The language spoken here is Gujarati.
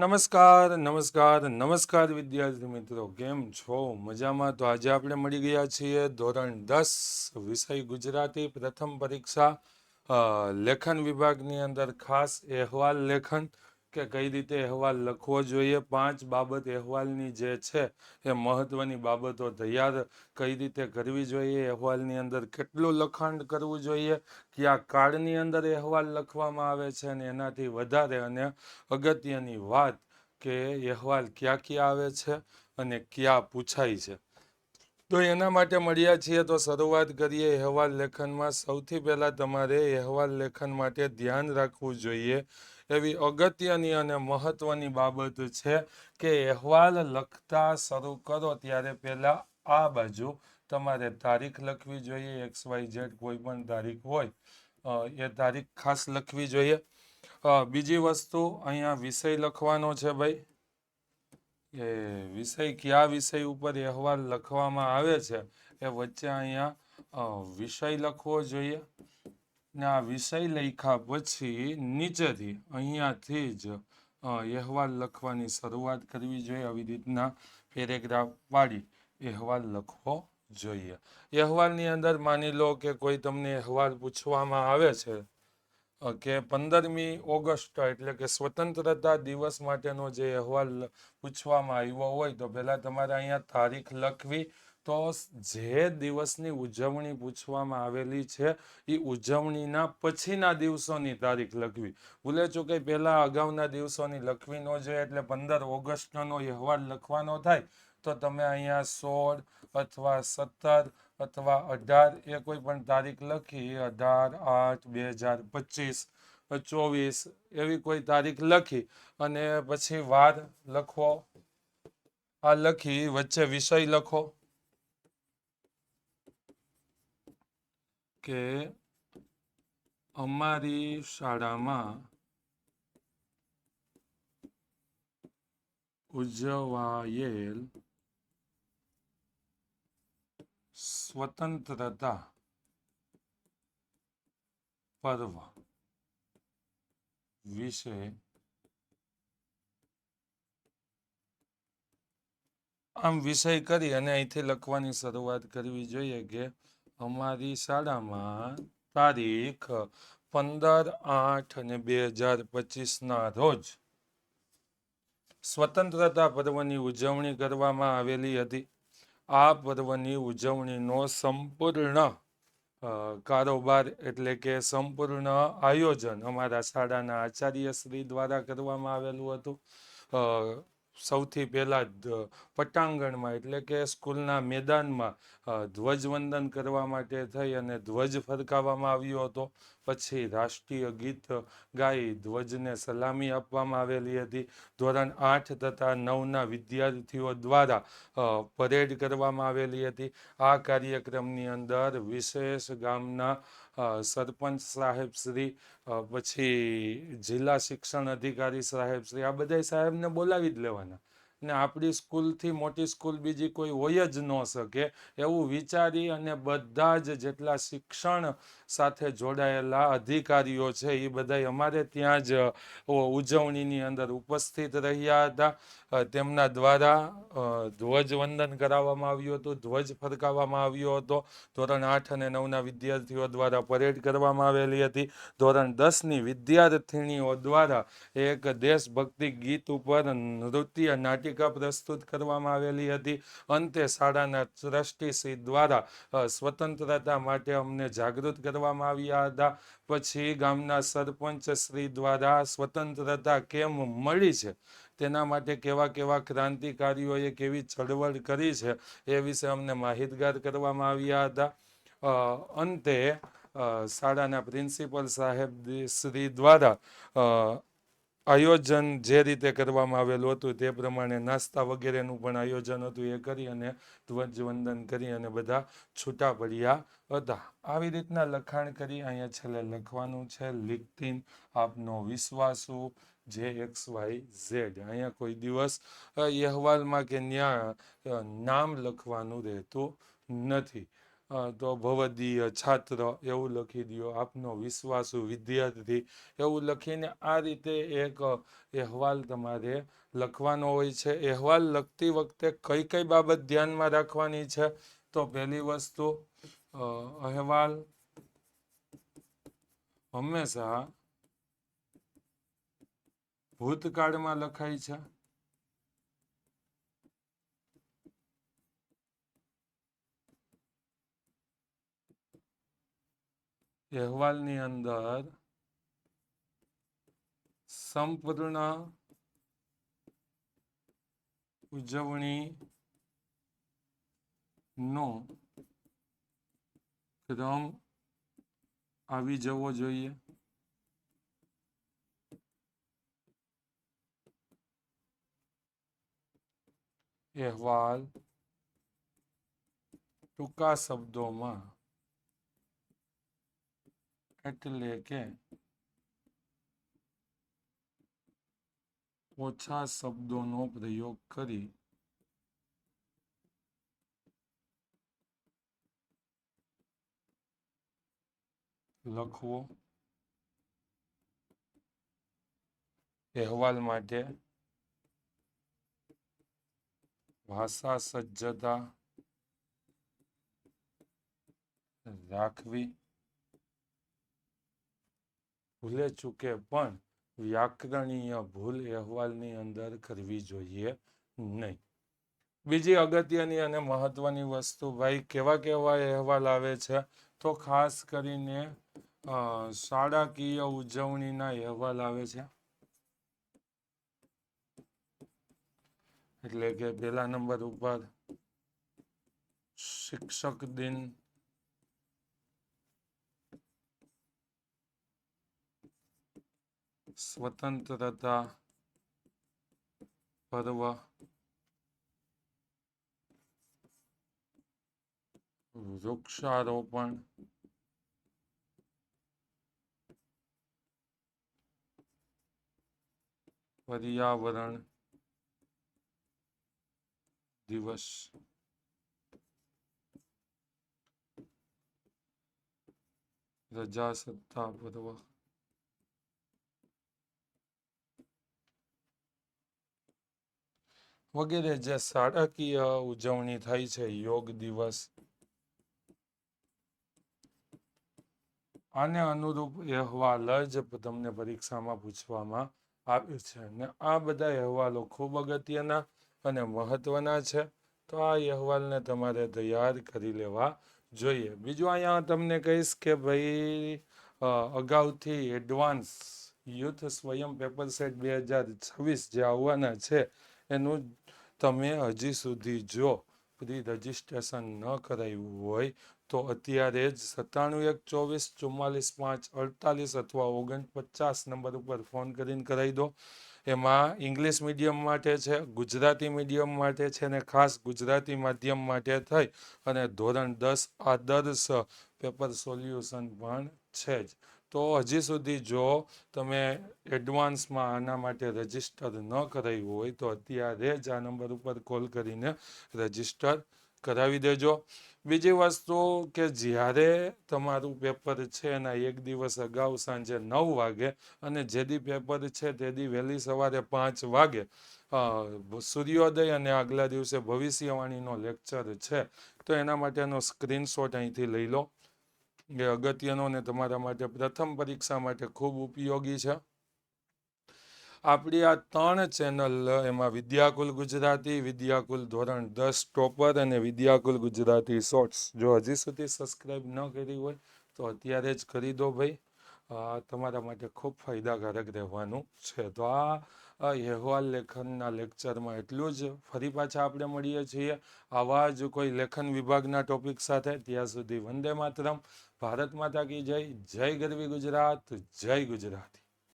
નમસ્કાર નમસ્કાર નમસ્કાર વિદ્યાર્થી મિત્રો, કેમ છો? મજામાં? તો આજે આપણે મળી ગયા છીએ ધોરણ 10 વિષય ગુજરાતી પ્રથમ પરીક્ષા લેખન વિભાગની અંદર ખાસ અહેવાલ લેખન કે કઈ રીતે અહેવાલ લખવો જોઈએ. 5 બાબત અહેવાલની જે છે એ મહત્વની બાબતો તૈયાર કઈ રીતે કરવી જોઈએ, અહેવાલની અંદર કેટલું લખાણ કરવું જોઈએ, કયા કાળની અંદર અહેવાલ લખવામાં આવે છે અને એનાથી વધારે અને અગત્યની વાત કે અહેવાલ ક્યાં ક્યાં આવે છે અને ક્યાં પૂછાય છે. તો એના માટે મળ્યા છીએ. તો શરૂઆત કરીએ અહેવાલ લેખનમાં. સૌથી પહેલાં તમારે અહેવાલ લેખન માટે ધ્યાન રાખવું જોઈએ એવી અગત્યની અને મહત્વની બાબત છે કે અહેવાલ લખતા શરૂ કરો ત્યારે પહેલાં આ બાજુ તમારે તારીખ લખવી જોઈએ. XYZ કોઈ પણ તારીખ હોય એ તારીખ ખાસ લખવી જોઈએ. બીજી વસ્તુ, અહીંયા વિષય લખવાનો છે ભાઈ. એ વિષય કયા વિષય ઉપર અહેવાલ લખવામાં આવે છે એ વચ્ચે અહીંયા વિષય લખવો જોઈએ. ને આ વિષય લખ્યા પછી નીચેથી અહીંયાથી જ અહેવાલ લખવાની શરૂઆત કરવી જોઈએ. આવી રીતના પેરેગ્રાફ પાડી અહેવાલ લખવો જોઈએ. અહેવાલની અંદર માની લો કે કોઈ તમને અહેવાલ પૂછવામાં આવે છે કે 15મી ઓગસ્ટ એટલે કે સ્વતંત્રતા દિવસ માટેનો જે અહેવાલ પૂછવામાં આવ્યો હોય તો પહેલાં તમારે અહીંયા તારીખ લખવી. તો જે દિવસની ઉજવણી પૂછવામાં આવેલી છે એ ઉજવણીના પછીના દિવસોની તારીખ લખવી. ભૂલે ચૂકે પહેલાં અગાઉના દિવસોની લખવી ન જોઈએ. એટલે 15 ઓગસ્ટનો અહેવાલ લખવાનો થાય તો તમે અહીંયા 16 અથવા 17 અથવા 18 એ કોઈ પણ તારીખ લખી 18/8/2025 24 એવી કોઈ તારીખ લખી અને પછી વાર લખવો. આ લખી વચ્ચે વિષય લખો કે અમારી શાળામાં ઉજવાયેલ સ્વતંત્રતા પર્વ વિશે આમ વિષય કરી અને અહીંથી લખવાની શરૂઆત કરવી જોઈએ કે અમારી શાળામાં તારીખ 15/8/2025 રોજ સ્વતંત્રતા પર્વની ઉજવણી કરવામાં આવેલી હતી. આ પર્વની ઉજવણીનો સંપૂર્ણ કારોબાર એટલે કે સંપૂર્ણ આયોજન અમારા શાળાના આચાર્યશ્રી દ્વારા કરવામાં આવેલું હતું. સૌથી પહેલાં પટાંગણમાં એટલે કે સ્કૂલના મેદાનમાં ધ્વજવંદન કરવા માટે થઈ અને ધ્વજ ફરકાવવામાં આવ્યો હતો. પછી રાષ્ટ્રીય ગીત ગાઈ ધ્વજને સલામી આપવામાં આવેલી હતી. ધોરણ 8 તથા 9ના વિદ્યાર્થીઓ દ્વારા પરેડ કરવામાં આવેલી હતી. આ કાર્યક્રમની અંદર વિશેષ ગામના સરપંચ સાહેબશ્રી, પછી જિલ્લા શિક્ષણ અધિકારી સાહેબશ્રી, આ બધા સાહેબને બોલાવી જ લેવાના. ને આપણી સ્કૂલથી મોટી સ્કૂલ બીજી કોઈ હોય જ ન શકે એવું વિચારી અને બધા જ જેટલા શિક્ષણ સાથે જોડાયેલા અધિકારીઓ છે એ બધા અમારે ત્યાં જ ઉજવણીની અંદર ઉપસ્થિત રહ્યા હતા. તેમના દ્વારા ધ્વજવંદન કરાવવામાં આવ્યું હતું, ધ્વજ ફરકાવવામાં આવ્યો હતો. ધોરણ 8 અને 9ના વિદ્યાર્થીઓ દ્વારા પરેડ કરવામાં આવેલી હતી. ધોરણ 10ની વિદ્યાર્થીનીઓ દ્વારા એક દેશભક્તિ ગીત ઉપર નૃત્ય નાટિકા પ્રસ્તુત કરવામાં આવેલી હતી. અંતે શાળાના ટ્રસ્ટીશ્રી દ્વારા સ્વતંત્રતા માટે અમને જાગૃત કરવામાં આવ્યા હતા. પછી ગામના સરપંચ શ્રી દ્વારા સ્વતંત્રતા કેમ મળી છે તેના માટે કેવા કેવા ક્રાંતિકારીઓએ કેવી ચળવળ કરી છે એ વિશે અમને માહિતગાર કરવામાં આવ્યા હતા. અંતે શાળાના પ્રિન્સિપલ સાહેબ શ્રી દ્વારા આયોજન જે રીતે કરવામાં આવેલું હતું તે પ્રમાણે નાસ્તા વગેરેનું પણ આયોજન હતું. એ કરી અને ધ્વજવંદન કરી અને બધા છૂટા પડ્યા હતા. આવી રીતના લખાણ કરી અહીંયા છેલ્લે લખવાનું છે લિખતીન આપનો વિશ્વાસુ JXYZ. અહીંયા કોઈ દિવસ અહેવાલમાં કે ન્યા નામ લખવાનું રહેતું નથી. તો ભવદીય છાત્ર એવું લખી દો, આપનો વિશ્વાસુ વિદ્યાર્થી એવું લખીને આ રીતે એક અહેવાલ તમારે લખવાનો હોય છે. અહેવાલ લખતી વખતે કઈ કઈ બાબત ધ્યાનમાં રાખવાની છે? તો પહેલી વસ્તુ, અહેવાલ હંમેશા ભૂતકાળમાં લખાય છે. અહેવાલની અંદર સંપૂર્ણ ઉજવણીનો ક્રમ આવી જવો જોઈએ. અહેવાલ ટૂંકા શબ્દોમાં એટલે કે ઓછા શબ્દોનો પ્રયોગ કરી લખવો. અહેવાલ માટે ભાષા સજ્જતા રાખવી. ભૂલે ચૂકે પણ વ્યાકરણીય ભૂલ અહેવાલની અંદર કરવી જોઈએ નહીં. બીજી અગત્યની અને મહત્વની વસ્તુ, ભાઈ કેવા કેવા અહેવાલ આવે છે? તો ખાસ કરીને શાળાકીય ઉજવણીના અહેવાલ આવે છે. એટલે કે પહેલા નંબર ઉપર શિક્ષક દિન, સ્વતંત્રતા પર્વ, વૃક્ષારોપણ, પર્યાવરણ દિવસ, પ્રજાસત્તાક પર્વ, વગેરે જે શાળાકીય ઉજવણી થાય છે, યોગ દિવસ, આને અનુરૂપ અહેવાલ જ તમને પરીક્ષામાં પૂછવામાં આવે છે. અને આ બધા અહેવાલો ખૂબ અગત્યના અને મહત્વના છે. તો આ અહેવાલને તમારે તૈયાર કરી લેવા જોઈએ. બીજું અહીંયા તમને કહીશ કે ભાઈ અગાઉથી એડવાન્સ યુથ સ્વયં પેપર સેટ 2026 જે આવવાના છે એનું તમે હજી સુધી જો પ્રી રજિસ્ટ્રેશન ન કરાવ્યું હોય તો અત્યારે જ 9714244548 અથવા 4950 નંબર ઉપર ફોન કરીને કરાવી દો. એમાં ઇંગ્લિશ મીડિયમ માટે છે, ગુજરાતી મીડિયમ માટે છે અને ખાસ ગુજરાતી માધ્યમ માટે થઈ અને ધોરણ 10 આદર્શ પેપર સોલ્યુશન પણ છે જ. તો હજી સુધી જો તમે એડવાન્સમાં આના માટે રજિસ્ટર ન કરાવ્યું હોય તો અત્યારે જ આ નંબર ઉપર કોલ કરીને રજિસ્ટર કરાવી દેજો. બીજી વસ્તુ કે જ્યારે તમારું પેપર છે એના એક દિવસ અગાઉ સાંજે 9 વાગે અને જેદી પેપર છે તેદી વહેલી સવારે 5 વાગે સૂર્યોદય અને આગલા દિવસે ભવિષ્યવાણીનો લેક્ચર છે તો એના માટેનો સ્ક્રીનશોટ અહીંથી લઈ લો. એ અગત્યનો ને તમારા માટે પ્રથમ પરીક્ષા માટે ખૂબ ઉપયોગી છે. આપણી આ 3 ચેનલ, એમાં વિદ્યાકુલ ગુજરાતી, વિદ્યાકુલ ધોરણ 10 ટોપર અને વિદ્યાકુલ ગુજરાતી શોર્ટ્સ, જો હજી સુધી સબસ્ક્રાઈબ ન કરી હોય તો અત્યારે જ કરી દો ભાઈ. તમારા માટે ખૂબ ફાયદાકારક રહેવાનું છે. તો આ અહેવાલ લેખનના લેક્ચરમાં એટલું જ. ફરી પાછા આપણે મળીએ છીએ આવા જ કોઈ લેખન વિભાગના ટોપિક સાથે. ત્યાં સુધી વંદે માતરમ. ભારત માતા કી જય. જય ગરવી ગુજરાત. જય ગુજરાતી.